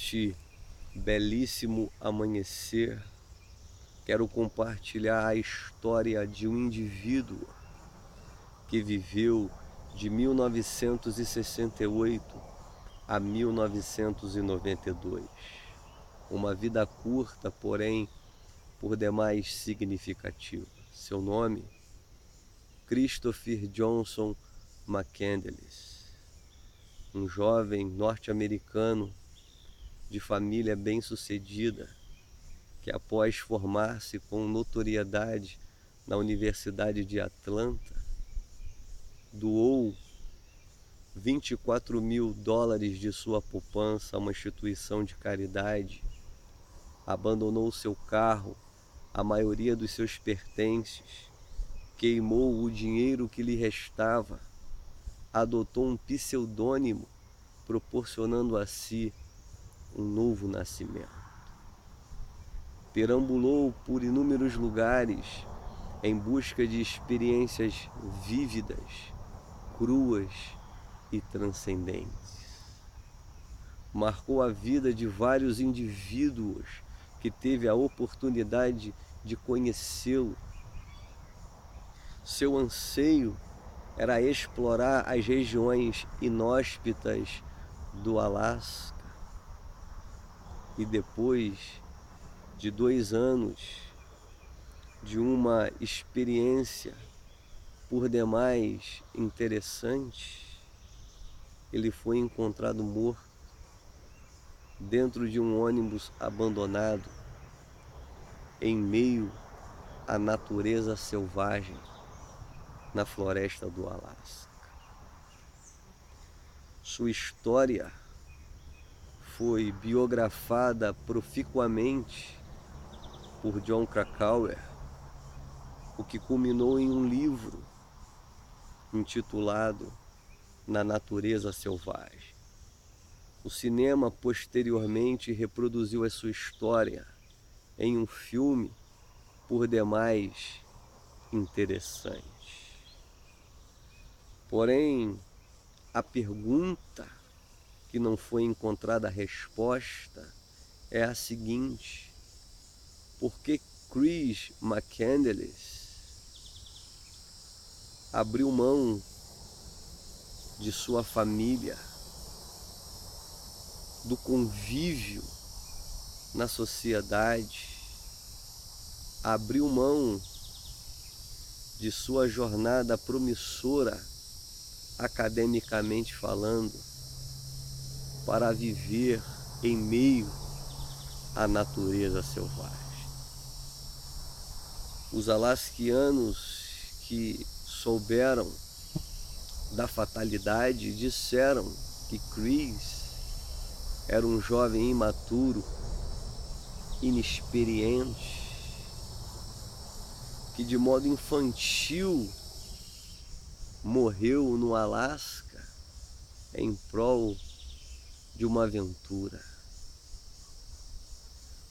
Neste belíssimo amanhecer, quero compartilhar a história de um indivíduo que viveu de 1968 a 1992. Uma vida curta, porém, por demais significativa. Seu nome? Christopher Johnson McCandless, um jovem norte-americano de família bem-sucedida, que após formar-se com notoriedade na Universidade de Atlanta, doou $24 mil de sua poupança a uma instituição de caridade, abandonou seu carro, a maioria dos seus pertences, queimou o dinheiro que lhe restava, adotou um pseudônimo, proporcionando a si um novo nascimento. Perambulou por inúmeros lugares em busca de experiências vívidas, cruas e transcendentes. Marcou a vida de vários indivíduos que teve a oportunidade de conhecê-lo. Seu anseio era explorar as regiões inóspitas do Alasca. E depois de 2 anos de uma experiência por demais interessante, ele foi encontrado morto dentro de um ônibus abandonado em meio à natureza selvagem na floresta do Alasca. Sua história foi biografada proficuamente por Jon Krakauer, o que culminou em um livro intitulado Na Natureza Selvagem. O cinema posteriormente reproduziu a sua história em um filme por demais interessante. Porém, a pergunta que não foi encontrada a resposta é a seguinte: por que Chris McCandless abriu mão de sua família, do convívio na sociedade, abriu mão de sua jornada promissora, academicamente falando, para viver em meio à natureza selvagem? Os alasquianos que souberam da fatalidade disseram que Chris era um jovem imaturo, inexperiente, que de modo infantil morreu no Alasca em prol de uma aventura.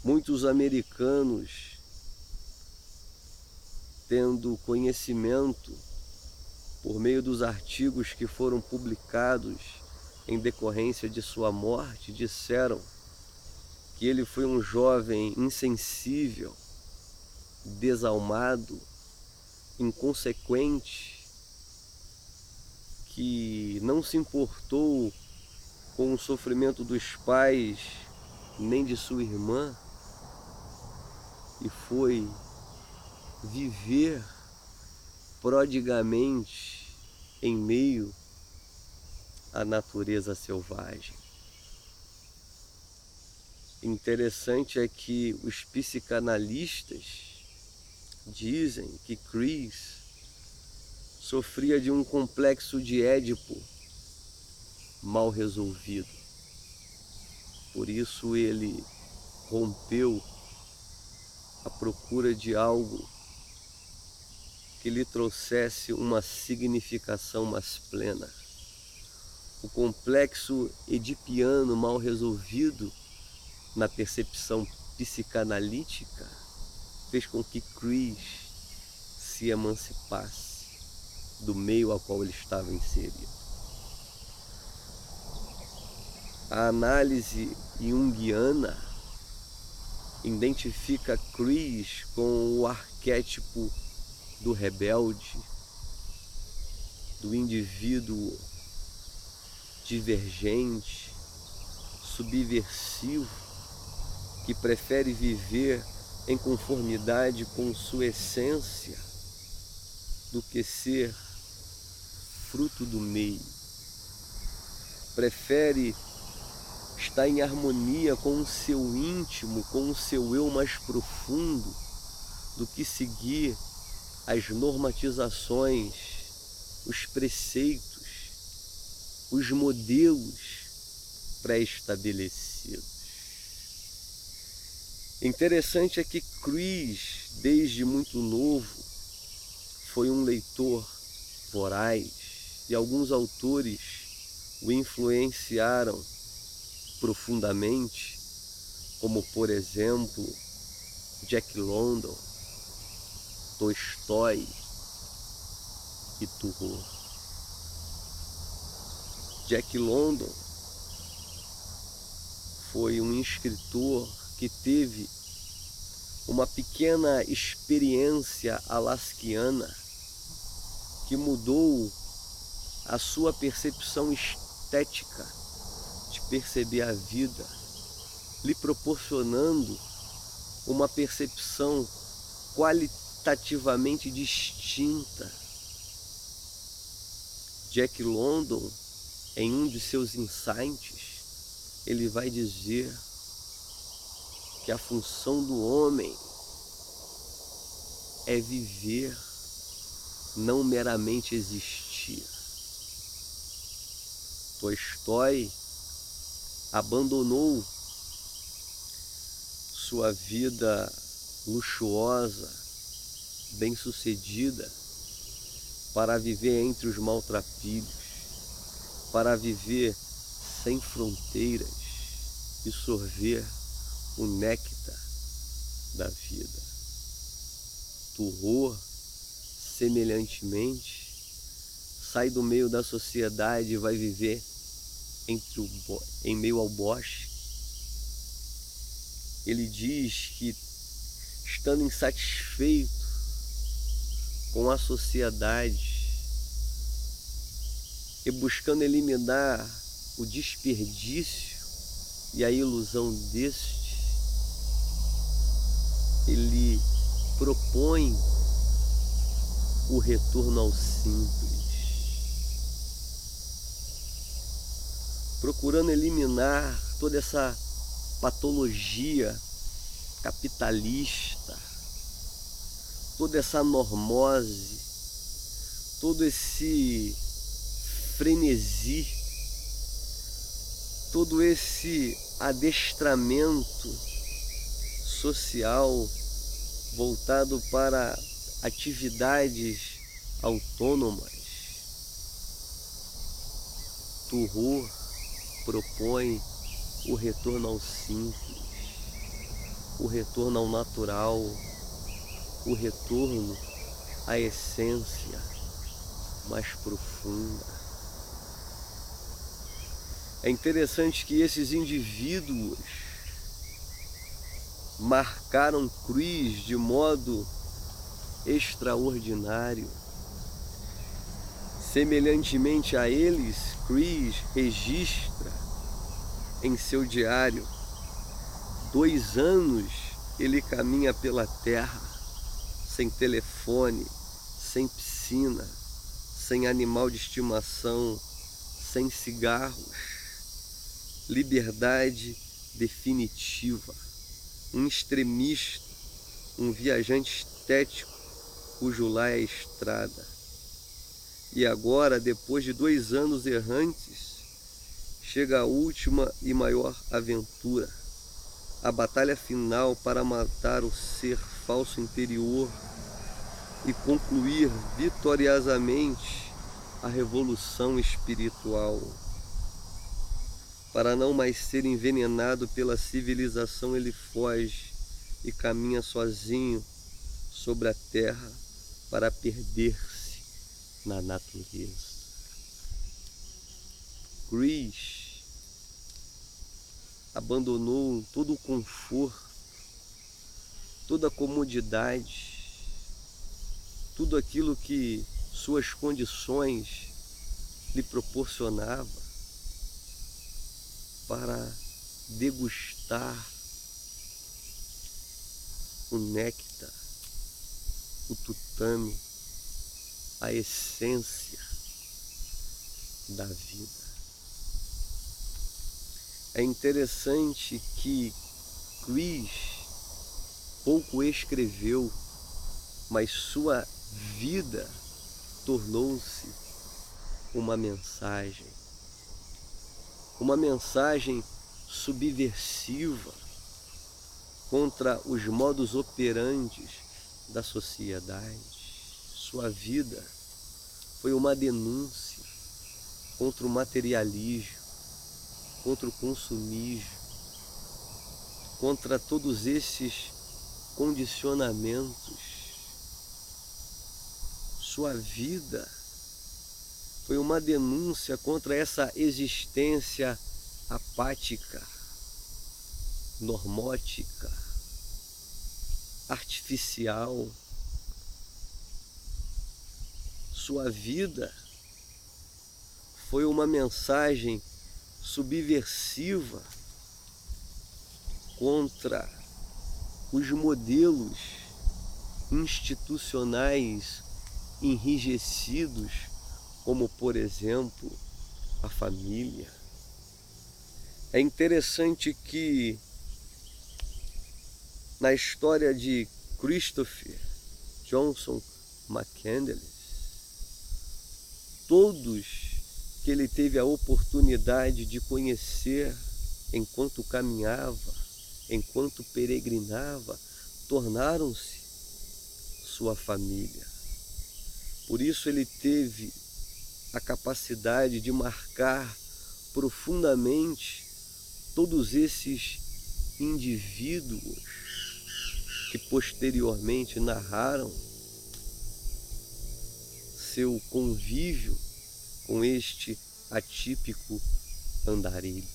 Muitos americanos, tendo conhecimento por meio dos artigos que foram publicados em decorrência de sua morte, disseram que ele foi um jovem insensível, desalmado, inconsequente, que não se importou com o sofrimento dos pais nem de sua irmã e foi viver prodigamente em meio à natureza selvagem. Interessante é que os psicanalistas dizem que Chris sofria de um complexo de Édipo mal resolvido. Por isso ele rompeu à procura de algo que lhe trouxesse uma significação mais plena. O complexo edipiano mal resolvido na percepção psicanalítica fez com que Chris se emancipasse do meio ao qual ele estava inserido. A análise junguiana identifica Chris com o arquétipo do rebelde, do indivíduo divergente, subversivo, que prefere viver em conformidade com sua essência do que ser fruto do meio. Prefere estar em harmonia com o seu íntimo, com o seu eu mais profundo, do que seguir as normatizações, os preceitos, os modelos pré-estabelecidos. Interessante é que Chris, desde muito novo, foi um leitor voraz e alguns autores o influenciaram profundamente, como por exemplo Jack London, Tolstói e Thoreau. Jack London foi um escritor que teve uma pequena experiência alasquiana que mudou a sua percepção estética de perceber a vida, lhe proporcionando uma percepção qualitativamente distinta. Jack London, em um de seus insights, ele vai dizer que a função do homem é viver, não meramente existir. Tolstói abandonou sua vida luxuosa, bem-sucedida, para viver entre os maltrapilhos, para viver sem fronteiras e sorver o néctar da vida. Thoreau, semelhantemente, sai do meio da sociedade e vai viver em meio ao bosque. Ele diz que, estando insatisfeito com a sociedade e buscando eliminar o desperdício e a ilusão deste, ele propõe o retorno ao simples, procurando eliminar toda essa patologia capitalista, toda essa normose, todo esse frenesi, todo esse adestramento social voltado para atividades autônomas. Thoreau propõe o retorno ao simples, o retorno ao natural, o retorno à essência mais profunda. É interessante que esses indivíduos marcaram Chris de modo extraordinário. Semelhantemente a eles, Chris registra em seu diário: 2 anos ele caminha pela terra, sem telefone, sem piscina, sem animal de estimação, sem cigarros. Liberdade definitiva. Um extremista, um viajante estético, cujo lar é a estrada. E agora, depois de 2 anos errantes, chega a última e maior aventura, a batalha final para matar o ser falso interior e concluir vitoriosamente a revolução espiritual. Para não mais ser envenenado pela civilização, ele foge e caminha sozinho sobre a terra para perder-se na natureza. Chris abandonou todo o conforto, toda a comodidade, tudo aquilo que suas condições lhe proporcionava para degustar o néctar, o tutano, a essência da vida. É interessante que Chris pouco escreveu, mas sua vida tornou-se uma mensagem subversiva contra os modus operandi da sociedade. Sua vida foi uma denúncia contra o materialismo, contra o consumismo, contra todos esses condicionamentos. Sua vida foi uma denúncia contra essa existência apática, normótica, artificial. Sua vida foi uma mensagem subversiva contra os modelos institucionais enrijecidos, como, por exemplo, a família. É interessante que na história de Christopher Johnson McCandless, todos que ele teve a oportunidade de conhecer enquanto caminhava, enquanto peregrinava, tornaram-se sua família. Por isso ele teve a capacidade de marcar profundamente todos esses indivíduos que posteriormente narraram seu convívio com este atípico andarilho.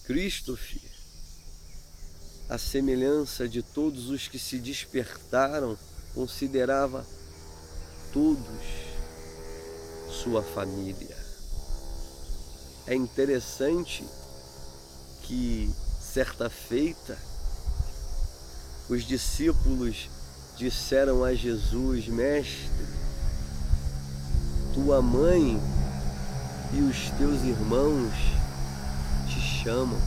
Christopher, à semelhança de todos os que se despertaram, considerava todos sua família. É interessante que, certa feita, os discípulos disseram a Jesus: Mestre, tua mãe e os teus irmãos te chamam.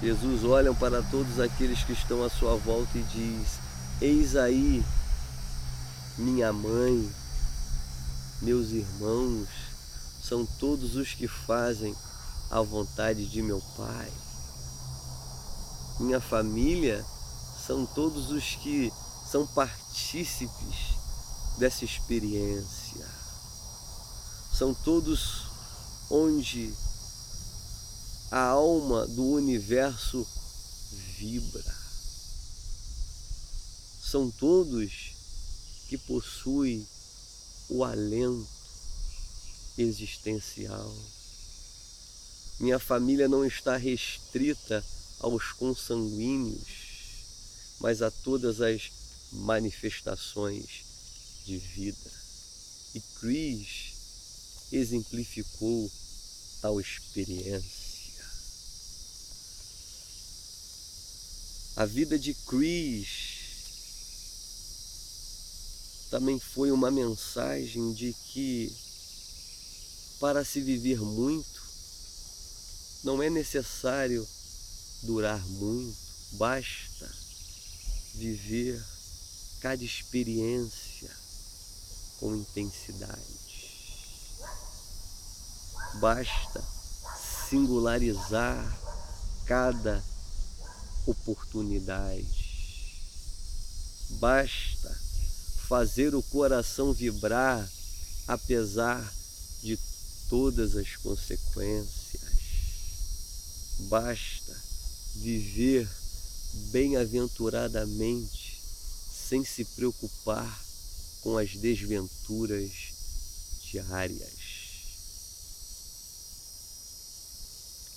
Jesus olha para todos aqueles que estão à sua volta e diz: eis aí minha mãe, meus irmãos, são todos os que fazem a vontade de meu Pai. Minha família são todos os que são partícipes dessa experiência. São todos onde a alma do universo vibra. São todos que possuem o alento existencial. Minha família não está restrita aos consanguíneos, mas a todas as manifestações de vida. E Chris exemplificou tal experiência. A vida de Chris também foi uma mensagem de que, para se viver muito, não é necessário durar muito, basta viver cada experiência com intensidade. Basta singularizar cada oportunidade. Basta fazer o coração vibrar apesar de todas as consequências. Basta viver bem-aventuradamente sem se preocupar com as desventuras diárias.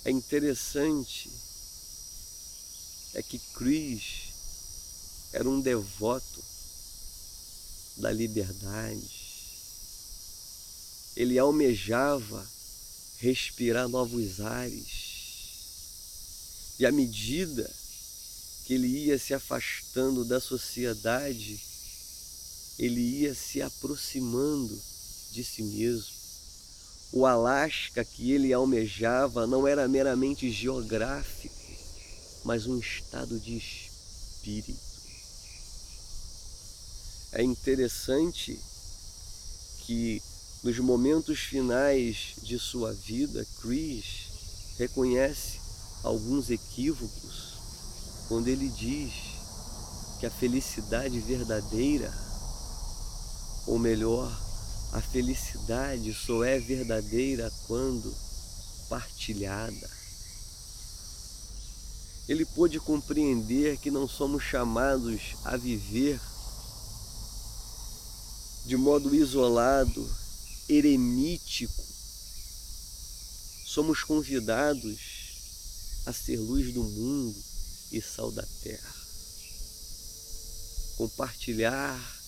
É interessante é que Chris era um devoto da liberdade. Ele almejava respirar novos ares. E à medida que ele ia se afastando da sociedade, ele ia se aproximando de si mesmo. O Alasca que ele almejava não era meramente geográfico, mas um estado de espírito. É interessante que nos momentos finais de sua vida, Chris reconhece alguns equívocos quando ele diz que a felicidade verdadeira, ou melhor, a felicidade só é verdadeira quando partilhada. Ele pôde compreender que não somos chamados a viver de modo isolado, eremítico. Somos convidados a ser luz do mundo e sal da terra. Compartilhar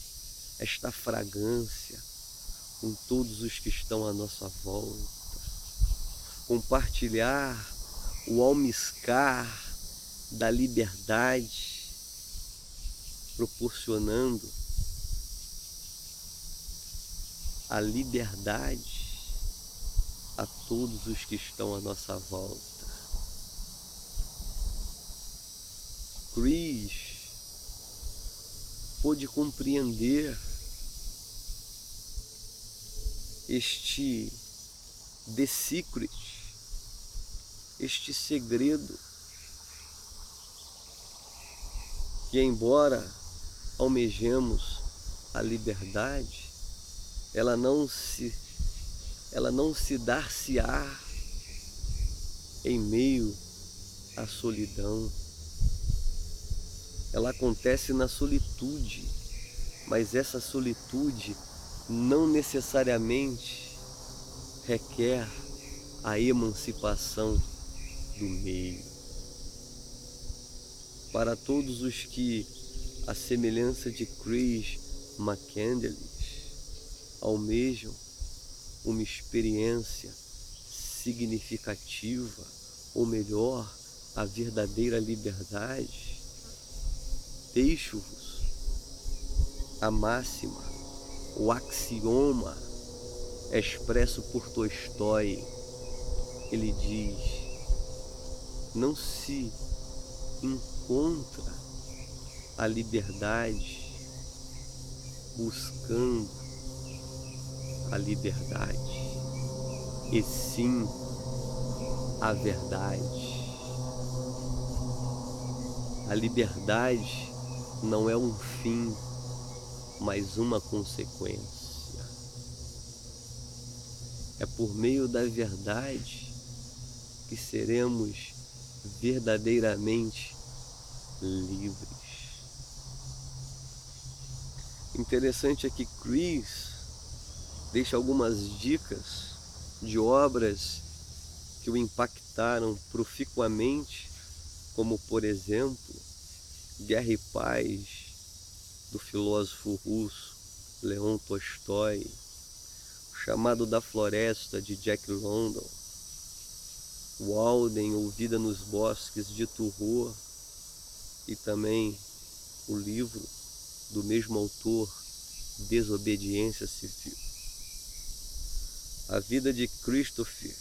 esta fragrância com todos os que estão à nossa volta. Compartilhar o almiscar da liberdade, proporcionando a liberdade a todos os que estão à nossa volta. Chris pôde compreender este The Secret, este segredo, que embora almejemos a liberdade, ela não se dar-se-á em meio à solidão. Ela acontece na solitude, mas essa solitude não necessariamente requer a emancipação do meio. Para todos os que, à semelhança de Chris McCandless, almejam uma experiência significativa, ou melhor, a verdadeira liberdade, deixo-vos a máxima, o axioma expresso por Tolstói. Ele diz: não se encontra a liberdade buscando a liberdade, e sim a verdade. A liberdade não é um fim, mas uma consequência. É por meio da verdade que seremos verdadeiramente livres. Interessante é que Chris deixa algumas dicas de obras que o impactaram proficuamente, como, por exemplo, Guerra e Paz, do filósofo russo Leon Tolstói, O Chamado da Floresta, de Jack London, Walden, ou Vida nos Bosques, de Thoreau, e também o livro do mesmo autor, Desobediência Civil. A vida de Christopher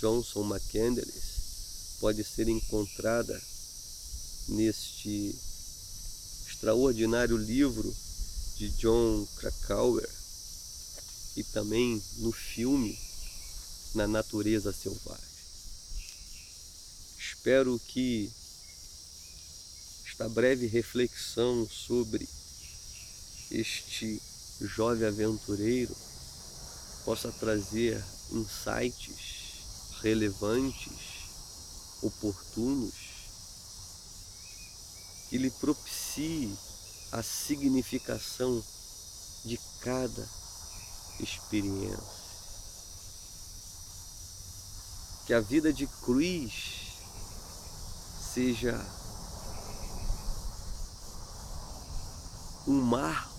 Johnson McCandless pode ser encontrada neste extraordinário livro de Jon Krakauer e também no filme Na Natureza Selvagem. Espero que esta breve reflexão sobre este jovem aventureiro possa trazer insights relevantes, oportunos, que lhe propicie a significação de cada experiência. Que a vida de cruz seja um marco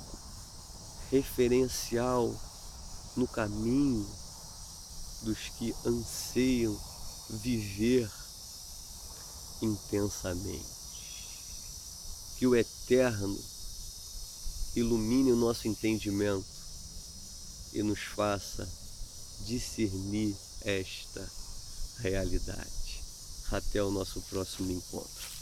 referencial no caminho dos que anseiam viver intensamente. Que o Eterno ilumine o nosso entendimento e nos faça discernir esta realidade. Até o nosso próximo encontro.